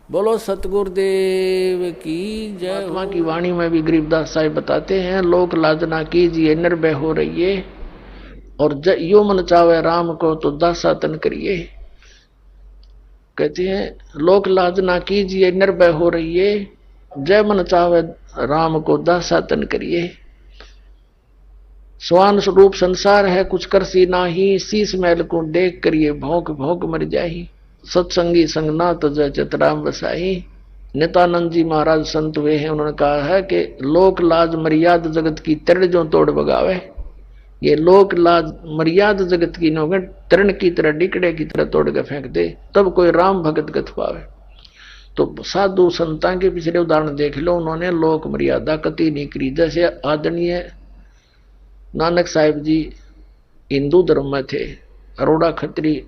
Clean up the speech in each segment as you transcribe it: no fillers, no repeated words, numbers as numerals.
बोलो सतगुरुदेव की जय। महात्मा की वाणी में भी गरीबदास साहिब बताते हैं, लोक लाजना कीजिए निर्भय हो रहिए, और यो मन चावे राम को तो दासा तन करिए। कहते हैं लोक लाजना कीजिए निर्भय हो रहिए, जय मन चावे राम को दासा तन करिए। स्वान स्वरूप संसार है कुछ कर सी नाही, शीश महल को देख करिए भौंक भौंक मर जाही। सत्संगी संग ना तजय चितराम बसाई। नित्यानंद जी महाराज संत हुए हैं, उन्होंने कहा है कि लोक लाज मर्याद जगत की तरण जो तोड़ बगावे। ये लोक लाज मर्याद जगत की नौगन तरण की तरह डिकड़े की तरह तोड़ के फेंक दे, तब कोई राम भगत गत पावे। तो साधु संतां के पिछले उदाहरण देख लो, उन्होंने लोक मर्यादा कति नहीं करी। जैसे आदरणीय नानक साहिब जी हिंदू धर्म में थे, अरोड़ा खत्री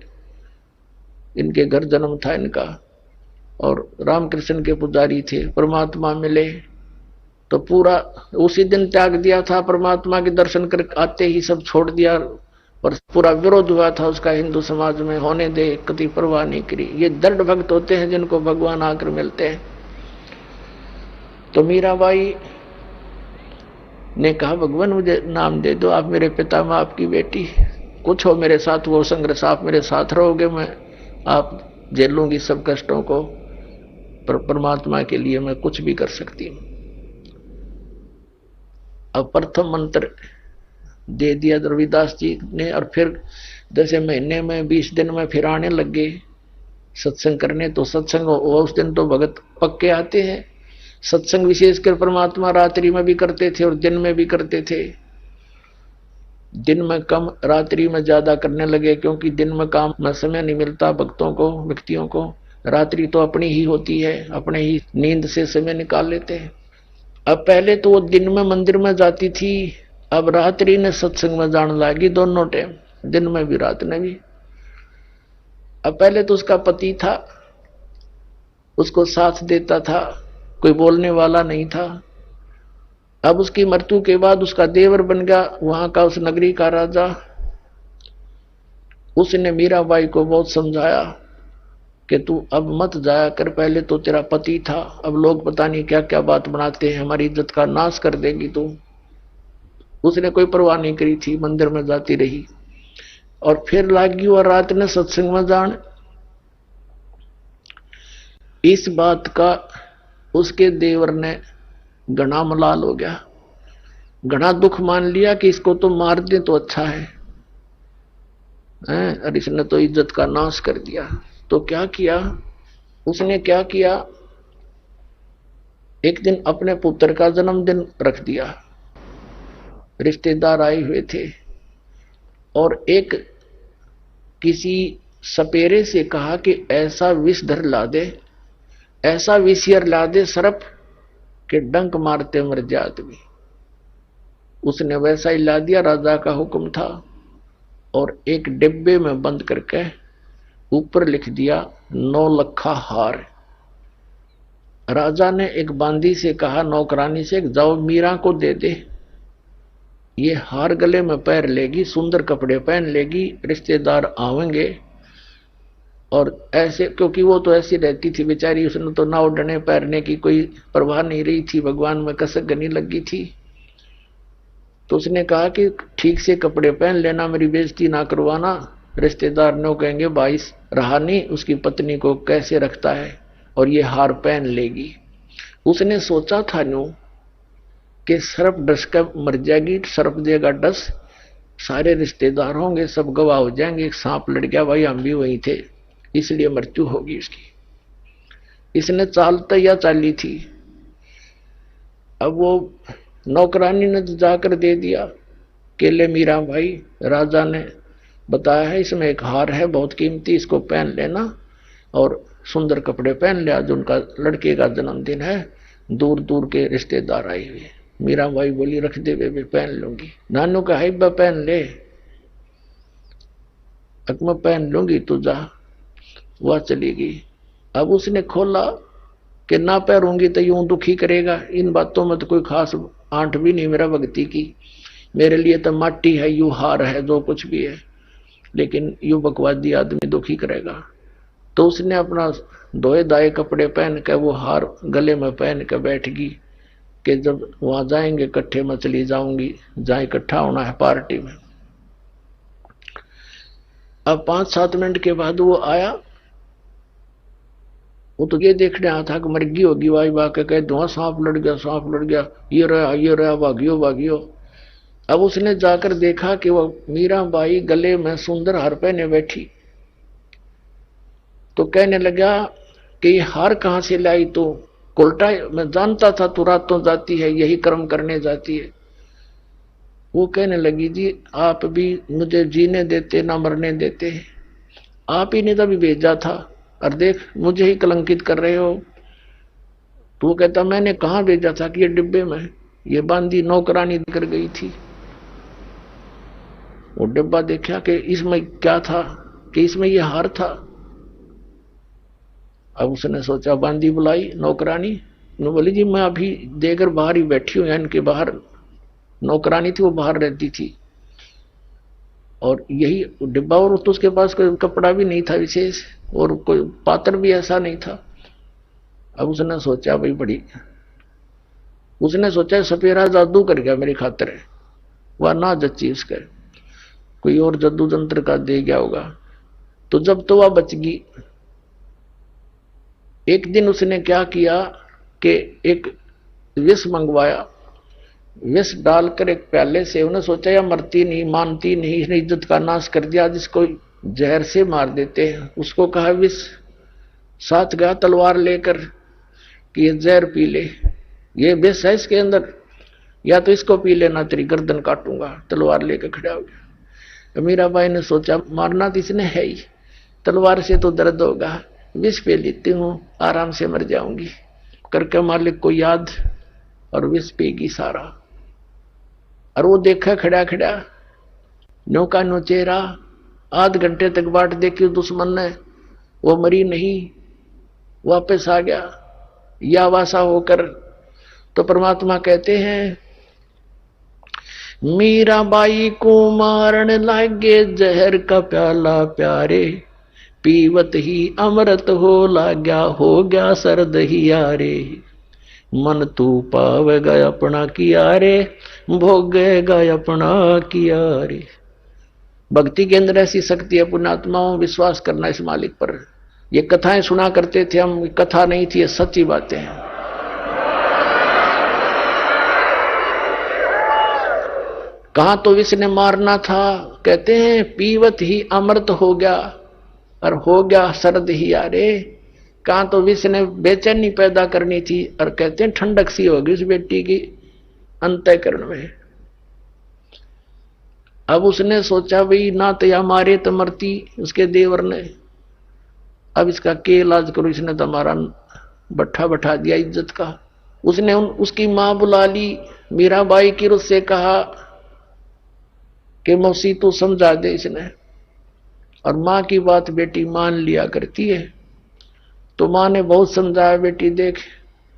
इनके घर जन्म था इनका, और रामकृष्ण के पुजारी थे। परमात्मा मिले तो पूरा उसी दिन त्याग दिया था, परमात्मा के दर्शन कर आते ही सब छोड़ दिया, और पूरा विरोध हुआ था उसका हिंदू समाज में, होने दे, कति परवाह नहीं करी। ये दृढ़ भक्त होते हैं जिनको भगवान आकर मिलते हैं। तो मीराबाई ने कहा भगवान मुझे नाम दे दो, आप मेरे पिता मैं आपकी बेटी, कुछ हो मेरे साथ वो संघर्ष, आप मेरे साथ रहोगे, मैं आप झेलूंगी सब कष्टों को, पर परमात्मा के लिए मैं कुछ भी कर सकती हूं। अब प्रथम मंत्र दे दिया रविदास जी ने, और फिर जैसे महीने में 20 दिन में फिर आने लग गए सत्संग करने। तो सत्संग उस दिन तो भगत पक्के आते हैं। सत्संग विशेषकर परमात्मा रात्रि में भी करते थे और दिन में भी करते थे। दिन में कम, रात्रि में ज्यादा करने लगे, क्योंकि दिन में काम में समय नहीं मिलता भक्तों को, व्यक्तियों को। रात्रि तो अपनी ही होती है, अपने ही नींद से समय निकाल लेते हैं। अब पहले तो वो दिन में मंदिर में जाती थी, अब रात्रि ने सत्संग में जाने लगी, दोनों टाइम, दिन में भी रात में भी। अब पहले तो उसका पति था, उसको साथ देता था, कोई बोलने वाला नहीं था। अब उसकी मृत्यु के बाद उसका देवर बन गया वहां का, उस नगरी का राजा। उसने मीराबाई को बहुत समझाया कि तू अब मत जाया कर, पहले तो तेरा पति था, अब लोग पता नहीं क्या क्या बात बनाते हैं, हमारी इज्जत का नाश कर देगी तू। उसने कोई परवाह नहीं करी थी, मंदिर में जाती रही। और फिर लागी और रात ने सत्संग में जान। इस बात का उसके देवर ने घना मलाल हो गया, घना दुख मान लिया कि इसको तो मार दे तो अच्छा है, और इसने तो इज्जत का नाश कर दिया। तो क्या किया उसने, क्या किया, एक दिन अपने पुत्र का जन्मदिन रख दिया, रिश्तेदार आए हुए थे, और एक किसी सपेरे से कहा कि ऐसा विषधर ला दे, ऐसा विषयर ला दे सर्प के डंक मारते मर जाए आदमी। उसने वैसा ही ला दिया, राजा का हुक्म था, और एक डिब्बे में बंद करके ऊपर लिख दिया 9 लखा हार। राजा ने एक बांदी से कहा, नौकरानी से, जाओ मीरा को दे दे, ये हार गले में पैर लेगी, सुंदर कपड़े पहन लेगी, रिश्तेदार आवेंगे। और ऐसे, क्योंकि वो तो ऐसी रहती थी बेचारी, उसने तो ना उड़ने पैरने की कोई परवाह नहीं रही थी, भगवान में कसक गनी लगी थी। तो उसने कहा कि ठीक से कपड़े पहन लेना, मेरी बेइज्जती ना करवाना, रिश्तेदार ने कहेंगे भाई रहा नहीं उसकी पत्नी को कैसे रखता है, और ये हार पहन लेगी। उसने सोचा था न्यू कि सर्प डस कर मर जाएगी, सर्प देगा डस, सारे रिश्तेदार होंगे, सब गवाह हो जाएंगे, एक सांप लड़ गया, भाई हम भी वहीं थे, इसलिए मृत्यु होगी उसकी। इसने चाल तैयार चाली थी। अब वो नौकरानी ने तो जाकर दे दिया कि ले मीरा भाई, राजा ने बताया है इसमें एक हार है बहुत कीमती, इसको पहन लेना, और सुंदर कपड़े पहन ले, आज उनका लड़के का जन्मदिन है, दूर दूर के रिश्तेदार आए हुए। मीरा भाई बोली रख दे बेबे, पहन लूंगी। नानू का हाइबा पहन ले, मैं पहन लूंगी, तू जा। वह चली गई। अब उसने खोला कि ना पैरूंगी तो यूं दुखी करेगा, इन बातों में तो कोई खास आंट भी नहीं मेरा भक्ति की, मेरे लिए तो माटी है, यू हार है, जो कुछ भी है, लेकिन यू बकवादी आदमी दुखी करेगा। तो उसने अपना धोए दाए कपड़े पहन के वो हार गले में पहन के बैठ गई कि जब वहां जाएंगे इकट्ठे में चली जाऊंगी, जहां इकट्ठा होना है पार्टी में। अब 5-7 मिनट के बाद वो आया। वो तो ये देखने आया था कि मर्गी होगी, वाई वाह के कह धुआं सांप लड़ गया, सांप लड़ गया, ये रहा भागियो भागियो। अब उसने जाकर देखा कि वो मीराबाई गले में सुंदर हार पहने बैठी। तो कहने लगा कि ये हार कहां से लाई? तो उल्टा मैं जानता था तू रातों जाती है, यही कर्म करने जाती है। वो कहने लगी जी आप भी मुझे जीने देते ना मरने देते, आप ही ने तभी भेजा था और देख मुझे ही कलंकित कर रहे हो। तो वो कहता मैंने कहां भेजा था कि ये डिब्बे में ये बांधी नौकरानी कर गई थी। वो डिब्बा देखा कि इसमें क्या था, कि इसमें ये हार था। अब उसने सोचा, बांदी बुलाई नौकरानी, बोली जी मैं अभी देकर बाहर ही बैठी हूं, इनके बाहर नौकरानी थी, वो बाहर रहती थी और यही डिब्बा, और तो उसके पास कोई कपड़ा भी नहीं था विशेष और कोई पात्र भी ऐसा नहीं था। अब उसने सोचा भाई बड़ी, उसने सोचा सपेरा जादू कर गया मेरी खातिर, वह ना जच्ची उसके, कोई और जादू जंत्र का दे गया होगा। तो जब तो वह बच गई। एक दिन उसने क्या किया कि एक विष मंगवाया, विष डालकर एक प्याले से, उन्हें सोचा या मरती नहीं, मानती नहीं, इसने इज्जत का नाश कर दिया, जिसको जहर से मार देते हैं। उसको कहा विष, साथ गया तलवार लेकर कि ये जहर पी ले, ये विष है इसके अंदर, या तो इसको पी लेना तेरी गर्दन काटूंगा। तलवार लेकर खड़ा हो गया। मीराबाई ने सोचा मारना तो इसने है ही, तलवार से तो दर्द होगा, विष पे लेती हूं, आराम से मर जाऊंगी। करके मालिक को याद और विष पेगी सारा। और वो देखा खड़ा खड़ा नौका नो चेहरा, आध घंटे तक बाट देखी दुश्मन ने, वो मरी नहीं, वापस आ गया या वासा होकर। तो परमात्मा कहते हैं मीराबाई को मारन लागे जहर का प्याला प्यारे, पीवत ही अमृत हो लाग्या, हो गया सर्द ही यारे। मन तू पावेगा अपना किया रे, भोगेगा अपना किया रे। भक्ति के अंदर ऐसी शक्ति है पुण्यात्माओं, विश्वास करना इस मालिक पर। ये कथाएं सुना करते थे हम, कथा नहीं थी, ये सच्ची बातें हैं। कहां तो विष ने मारना था, कहते हैं पीवत ही अमृत हो गया और हो गया सर्द ही यारे। कहां तो विष ने बेचैनी पैदा करनी थी और कहते हैं ठंडक सी होगी उस बेटी की अंतःकरण में। अब उसने सोचा भाई ना तो या मारे तो मरती उसके देवर ने, अब इसका के इलाज करो, इसने तो हमारा बट्ठा बैठा दिया इज्जत का। उसने उसकी मां बुला ली मीराबाई की, उससे कहा कि मौसी तू समझा दे इसने। और मां की बात बेटी मान लिया करती है। तो मां ने बहुत समझाया, बेटी देख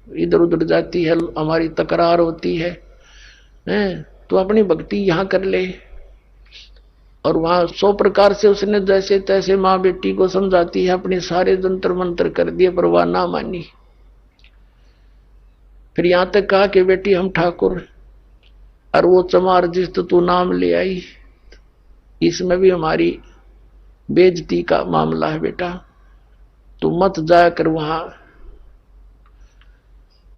इधर उधर जाती है, हमारी तकरार होती है, तो अपनी भक्ति यहां कर ले। और वहां 100 प्रकार से उसने जैसे तैसे मां बेटी को समझाती है, अपने सारे जंतर मंत्र कर दिए पर वह ना मानी। फिर यहां तक कहा कि बेटी हम ठाकुर, और वो चमार जिस तू नाम ले आई, इसमें भी हमारी बेइज्जती का मामला है बेटा, तू मत जाकर वहां